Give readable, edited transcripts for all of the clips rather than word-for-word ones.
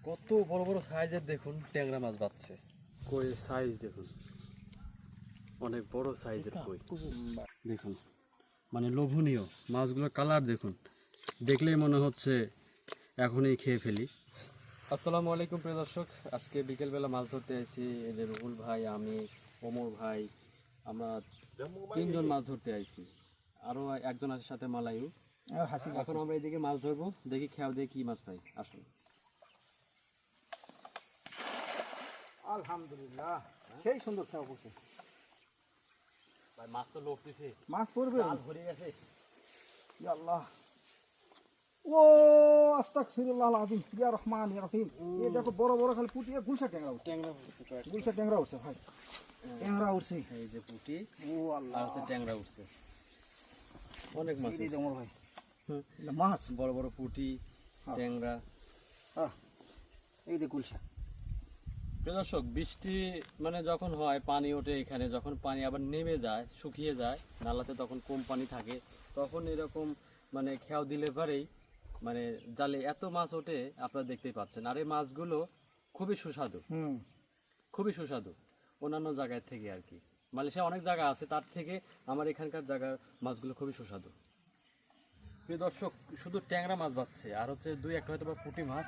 কত বড় বড় সাইজের দেখুন ট্যাংরা মাছ বাচ্ছে। কই সাইজ দেখুন, অনেক বড় সাইজের কই দেখুন, মানে লোভনীয় মাছগুলোর কালার দেখুন, দেখলেই মনে হচ্ছে এখনই খেয়ে ফেলি। আসসালামু আলাইকুম প্রিয় দর্শক, আজকে বিকেলবেলা মাছ ধরতে আইছি। এই যে রুহুল ভাই, আমি, ওমর ভাই, আমরা তিনজন মাছ ধরতে আইছি। আরও একজন আছে সাথে মালায়ু। এখন আমরা এদিকে মাছ ধরবো, দেখি খেয়াও দিয়ে কি মাছ পাই। আসুন। আলহামদুলিল্লাহ, সেই সুন্দর খেয়া পড়ছে। ভাই মাছ তো লোক দিছে, মাছ পড়বে ভরে গেছে। ইয়া আল্লাহ, ও আস্তাগফিরুল্লাহ আযীম, ইয়া রহমান ইয়া রহিম। এই দেখো বড় বড় খালি পুঁটি, গুলশা ট্যাংরা উঠছে। গুলশা ট্যাংরা উঠছে ভাই, ট্যাংরা উঠছে। এই যে পুঁটি, ও আল্লাহ, আর হচ্ছে ট্যাংরা উঠছে, অনেক মাছ এই উঠছে। দেখো ভাই, এটা মাছ, বড় বড় পুঁটি, ট্যাংরা। এই যে গুলশা। প্রিয় দর্শক, বৃষ্টি মানে যখন হয়, পানি ওঠে এখানে, যখন পানি আবার নেমে যায়, শুকিয়ে যায় নালাতে, তখন কম পানি থাকে, তখন এরকম মানে খেয়াও দিলে পরেই মানে জালে এত মাছ ওঠে, আপনারা দেখতেই পাচ্ছেন। আর এই মাছগুলো খুবই সুস্বাদু, খুবই সুস্বাদু অন্যান্য জায়গার থেকে আর কি। মালয়েশিয়া অনেক জায়গা আছে, তার থেকে আমার এখানকার জায়গার মাছগুলো খুবই সুস্বাদু। প্রিয় দর্শক, শুধু ট্যাংরা মাছ বাচ্ছে, আর হচ্ছে দুই একটা হয়তো বা পুঁটি মাছ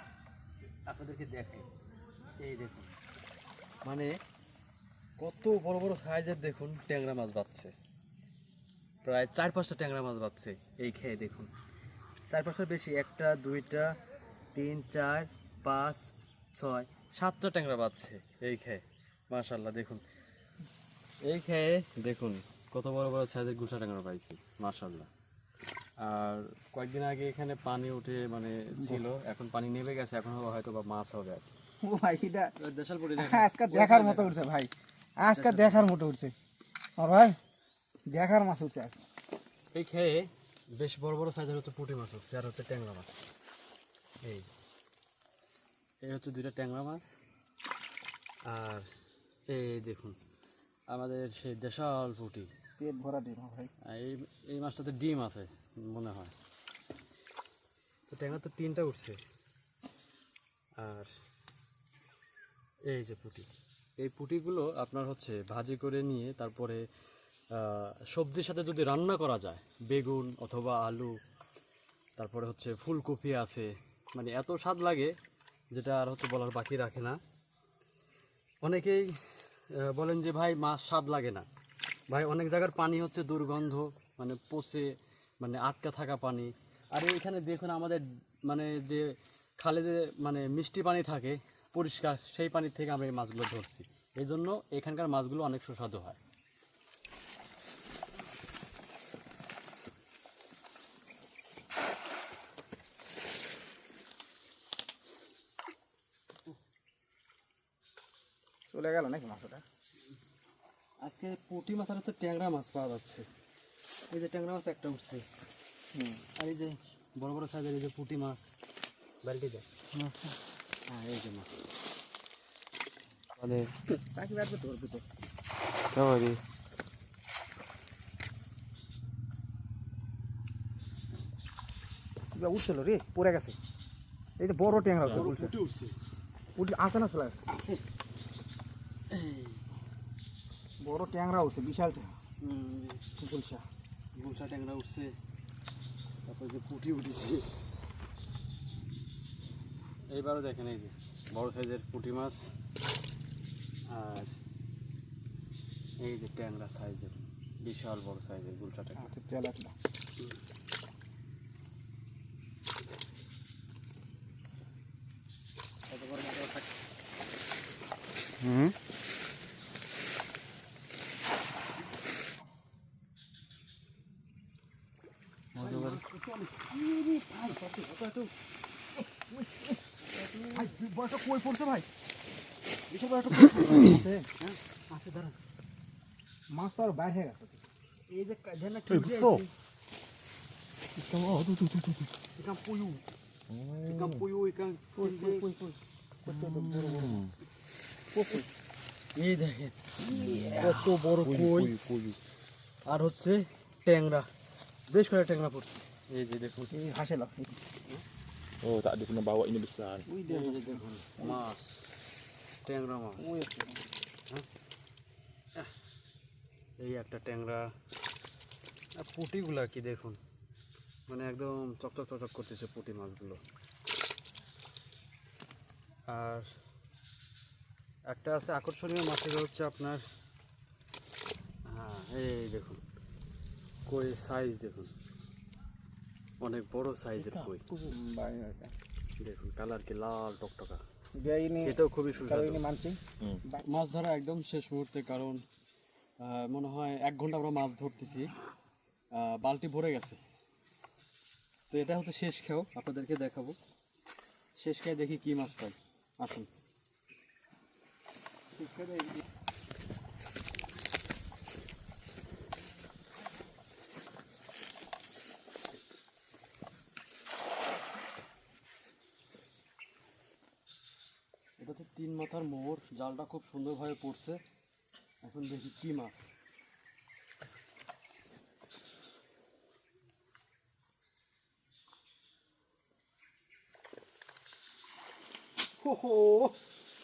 আপনাদেরকে দেখে। এই দেখুন, মানে কত বড় বড় সাইজের দেখুন ট্যাংরা মাছ বাচ্ছে, প্রায় 4-5টা ট্যাংরা মাছ বাচ্ছে এই খেয়ে দেখুন। 4-5টার বেশি, 1টা 2টা 3 4 5 6 7টা ট্যাংরা বাচ্ছে এই খেয়ে। মাশাআল্লাহ, দেখুন এই খেয়ে দেখুন কত বড় বড় সাইজের গুলশা ট্যাংরা পাইছি, মাশাআল্লাহ। আর কয়েকদিন আগে এখানে পানি উঠে মানে ছিল, এখন পানি নেমে গেছে, এখন হয়তো বা মাছ হবে আর কি। ও ভাই, এটা দেশাল পড়ে আজকে দেখার মতো উঠছে ভাই, আজকে দেখার মতো উঠছে। আর ভাই দেখার মাছ উঠছে আজকে। এই খেয়ে বেশ বড় বড় সাইজের হচ্ছে পুঁটি মাছ উঠছে, আর হচ্ছে ট্যাংরা মাছ। এই এই হচ্ছে 2টা ট্যাংরা মাছ। আর এই দেখুন আমাদের সেই দেশাল পুঁটি, পেট ভরা ডিম ভাই। এই এই মাছটাতে ডিম আছে মনে হয়। তো ট্যাংরা তো 3টা উঠছে। আর এই যে পুঁটি, এই পুঁটিগুলো আপনার হচ্ছে ভাজি করে নিয়ে তারপরে সবজির সাথে যদি রান্না করা যায়, বেগুন অথবা আলু, তারপরে হচ্ছে ফুলকপি আছে, মানে এত স্বাদ লাগে যেটা আর হচ্ছে বলার বাকি রাখে না। অনেকেই বলেন যে ভাই মাছ স্বাদ লাগে না। ভাই অনেক জায়গার পানি হচ্ছে দুর্গন্ধ, মানে পচে, মানে আটকা থাকা পানি। আর এইখানে দেখুন আমাদের মানে যে খালে যে মানে মিষ্টি পানি থাকে পরিষ্কার, সেই পানির থেকে আমরা এই মাছগুলো ধরছি, এই জন্য এখানকার মাছগুলো অনেক সুস্বাদু হয়। চলে গেল নাকি মাছটা? আজকে পুঁটি মাছ আর হচ্ছে ট্যাংরা মাছ পাওয়া যাচ্ছে। এই যে ট্যাংরা মাছ একটা উঠছে, আর এই যে বড় বড় সাইজের এই যে পুঁটি মাছ বাড়িতে যায়। হ্যাঁ, এই যে মাছ মানে তাকে রাখবে ধরবে তো। উঠছিল রে, পড়ে গেছে। এই যে বড় ট্যাংরা উঠছে, পুঁটি উঠছে, পুঁটি আছে না চলে আছে বড় ট্যাংরা উঠছে, বিশাল ট্যাংরা। গুলশা গুলশা ট্যাংরা উঠছে, তারপরে যে পুঁটি উঠেছে। এইবারও দেখেন এই যে বড় সাইজের পুঁটি মাছ, আর এই যে ট্যাংরা সাইজের, বিশাল বড় সাইজের গুলশা ট্যাংরা। তেল একটা কত বড় মাছ থাকে। বড়টা কই পড়ছে ভাই? বিশাল বড় একটা আছে, দাঁড়ান। মাছ তো আর বাইরে হয়ে গেছে। এই যে ধ্যান ঠিক বুঝছো? Ikan puyuh. Ikan puyuh, ikan এই দেখেন কত বড় কই, আর হচ্ছে ট্যাংরা, বেশ করে ট্যাংরা পড়ছে। এই যে দেখুন, এই হাসে লাভ Oh, tak ada kena bawa ini besar ni. ওই এই দেখো যে দেখুন মাছ, ট্যাংরা মাছ। ওই একটা এই একটা ট্যাংরা। আর পুঁটিগুলা কি দেখুন, মানে একদম চকচক চকচক করতেছে পুঁটি মাছগুলো। আর একটা আছে আকর্ষণীয় মাছ, এটা হচ্ছে আপনার, হ্যাঁ এই দেখুন কই সাইজ দেখুন, অনেক বড় সাইজের কই। banyak kan. দেখুন কালার কি লাল টকটকা, Dia ini এটাও খুবই kalau সুস্বাদু। ini mancing মাছ ধরা একদম শেষ মুহূর্তে, কারণ মনে হয় 1 ঘন্টা আমরা মাছ ধরতেছি, বালতি ভরে গেছে। তো এটা হচ্ছে শেষ খেও, আপনাদেরকে দেখাবো শেষ খেয়ে দেখি কি মাছ পাই। আসুন। এটা তো 3 মাথার মোহর, জালটা খুব সুন্দরভাবে পড়ছে। এখন দেখি কি মাছ।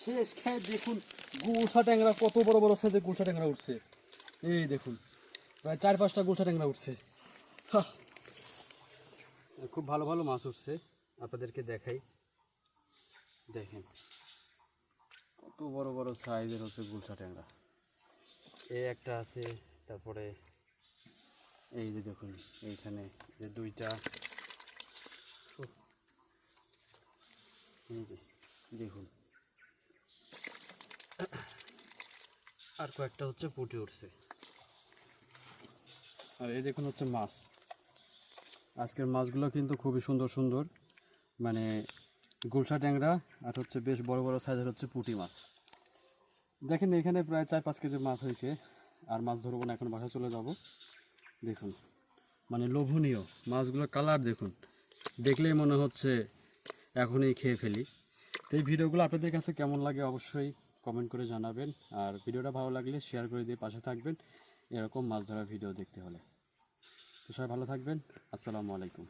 শেষ খেয়ে দেখুন গুলশা ট্যাংরা, কত বড় বড় সাইজের গুলশা ট্যাংরা উঠছে। এই দেখুন প্রায় 4-5টা গুলশা ট্যাংরা উঠছে। খুব ভালো ভালো মাছ উঠছে, আপনাদেরকে দেখাই। দেখেন কত বড় বড় সাইজের হচ্ছে গুলশা ট্যাংরা। এই একটা আছে, তারপরে এই যে দেখুন এইখানে যে 2টা, এই যে দেখুন, আর কয়েকটা হচ্ছে পুঁটি উঠছে। আর এই দেখুন হচ্ছে মাছ। আজকের মাছগুলো কিন্তু খুবই সুন্দর সুন্দর, মানে গুলশা ট্যাংরা আর হচ্ছে বেশ বড় বড় সাইজের হচ্ছে পুঁটি মাছ। দেখেন এখানে প্রায় 4-5 কেজি মাছ হয়েছে। আর মাছ ধরবো না, এখন বাসায় চলে যাব। দেখুন মানে লোভনীয় মাছগুলোর কালার দেখুন, দেখলেই মনে হচ্ছে এখনই খেয়ে ফেলি। তো এই ভিডিওগুলো আপনাদের কাছে কেমন লাগে অবশ্যই কমেন্ট করে জানাবেন। আর ভিডিওটা ভালো লাগলে শেয়ার করে দিয়ে পাশে থাকবেন এরকম মাছ ধরার ভিডিও দেখতে হলে। তো সবাই ভালো থাকবেন। আসসালামু আলাইকুম।